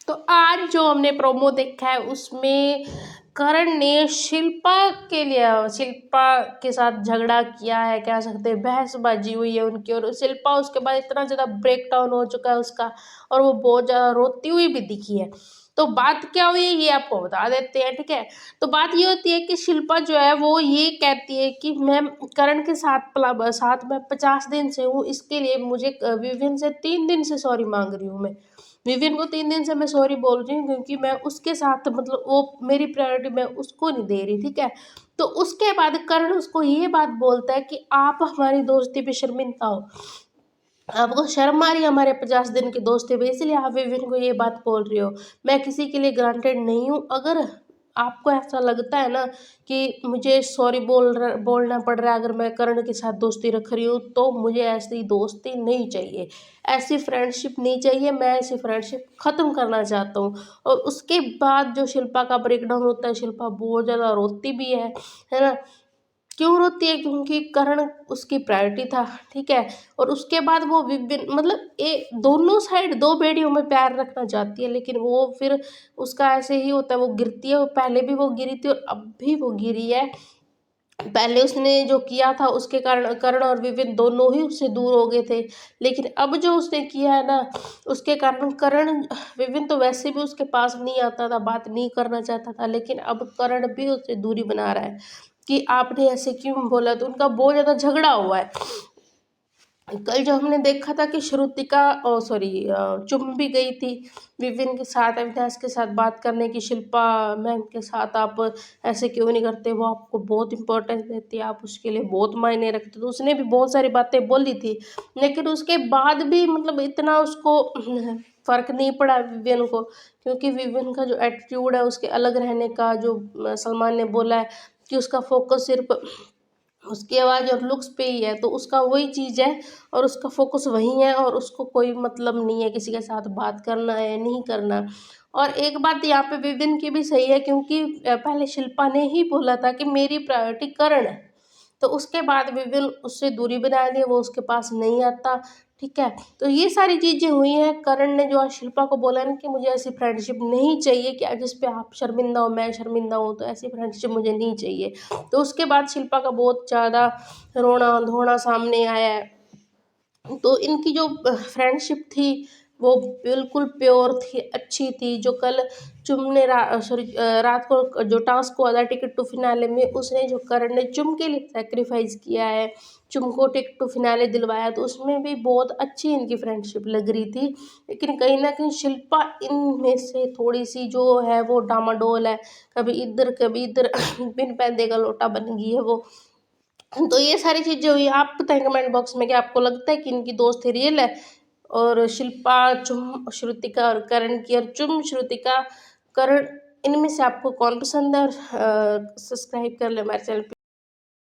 तो आज जो हमने प्रोमो देखा है उसमें करण ने शिल्पा के साथ झगड़ा किया है, कह सकते हैं बहसबाजी हुई है उनकी, और शिल्पा उसके बाद इतना ज़्यादा ब्रेक डाउन हो चुका है उसका, और वो बहुत ज़्यादा रोती हुई भी दिखी है। तो बात क्या हुई है ये आपको बता देते हैं, ठीक है। तो बात ये होती है कि शिल्पा जो है वो ये कहती है कि मैं करण के साथ में 50 दिन से हूँ, इसके लिए मुझे विविन से 3 दिन से सॉरी मांग रही हूँ। मैं विविन को 3 दिन से मैं सॉरी बोल रही हूँ क्योंकि मैं उसके साथ मतलब वो मेरी प्रायोरिटी मैं उसको नहीं दे रही, ठीक है। तो उसके बाद करण उसको ये बात बोलता है कि आप हमारी दोस्ती पे शर्मिंदा हो, आपको शर्म आ रही है हमारे 50 दिन की दोस्ती पे, इसलिए आप विविन को ये बात बोल रही हो। मैं किसी के लिए ग्रांटेड नहीं हूँ। अगर आपको ऐसा लगता है ना कि मुझे सॉरी बोलना पड़ रहा है अगर मैं करण के साथ दोस्ती रख रही हूँ, तो मुझे ऐसी दोस्ती नहीं चाहिए, ऐसी फ्रेंडशिप नहीं चाहिए। मैं ऐसी फ्रेंडशिप ख़त्म करना चाहता हूँ। और उसके बाद जो शिल्पा का ब्रेकडाउन होता है, शिल्पा बहुत ज़्यादा रोती भी है ना। क्यों रोती है? क्योंकि करण उसकी प्रायोरिटी था, ठीक है। और उसके बाद वो विभिन्न मतलब दोनों साइड दो बेड़ियों में पैर रखना चाहती है, लेकिन वो फिर उसका ऐसे ही होता है, वो गिरती है। वो पहले भी वो गिरी थी और अब भी वो गिरी है। पहले उसने जो किया था उसके कारण करण और विविन दोनों ही उससे दूर हो गए थे, लेकिन अब जो उसने किया है ना उसके कारण विविन तो वैसे भी उसके पास नहीं आता था, बात नहीं करना चाहता था, लेकिन अब करण भी उससे दूरी बना रहा है कि आपने ऐसे क्यों बोला। तो उनका बहुत ज़्यादा झगड़ा हुआ है। कल जो हमने देखा था कि श्रुतिका चुम भी गई थी विविन के साथ, अविनाश के साथ बात करने की, शिल्पा मैम के साथ आप ऐसे क्यों नहीं करते, वो आपको बहुत इंपॉर्टेंस देती है, आप उसके लिए बहुत मायने रखते। तो उसने भी बहुत सारी बातें बोली थी, लेकिन उसके बाद भी मतलब इतना उसको फ़र्क नहीं पड़ा विविन को, क्योंकि विविन का जो एटीट्यूड है उसके अलग रहने का, जो सलमान ने बोला है कि उसका फोकस सिर्फ उसकी आवाज़ और लुक्स पे ही है, तो उसका वही चीज़ है और उसका फोकस वही है, और उसको कोई मतलब नहीं है किसी के साथ बात करना है नहीं करना। और एक बात यहाँ पे विविन की भी सही है, क्योंकि पहले शिल्पा ने ही बोला था कि मेरी प्रायोरिटी करण है, तो उसके बाद विविन उससे दूरी बना दी, वो उसके पास नहीं आता, ठीक है। तो ये सारी चीज़ें हुई हैं। करण ने जो आज शिल्पा को बोला ना कि मुझे ऐसी फ्रेंडशिप नहीं चाहिए कि जिस पे आप शर्मिंदा हो मैं शर्मिंदा हूँ, तो ऐसी फ्रेंडशिप मुझे नहीं चाहिए। तो उसके बाद शिल्पा का बहुत ज़्यादा रोना धोना सामने आया है। तो इनकी जो फ्रेंडशिप थी वो बिल्कुल प्योर थी, अच्छी थी। जो कल चुम ने रात को जो टास्क हुआ था टिकट टू फिनाले में, उसने जो करण ने चुम के लिए सेक्रीफाइस किया है, चुम को टिकट टू फिनाले दिलवाया, तो उसमें भी बहुत अच्छी इनकी फ्रेंडशिप लग रही थी। लेकिन कहीं ना कहीं शिल्पा इनमें से थोड़ी सी जो है वो डामाडोल है, कभी इधर कभी इधर बिन पैदे का लोटा बन गई है वो। तो ये सारी चीज़ें हुई। आप बताएं कमेंट बॉक्स में कि आपको लगता है कि इनकी दोस्ती रियल है, और शिल्पा चुम श्रुतिका और करण की, और चुम श्रुतिका करण, इनमें से आपको कौन पसंद है। और सब्सक्राइब कर ले हमारे चैनल।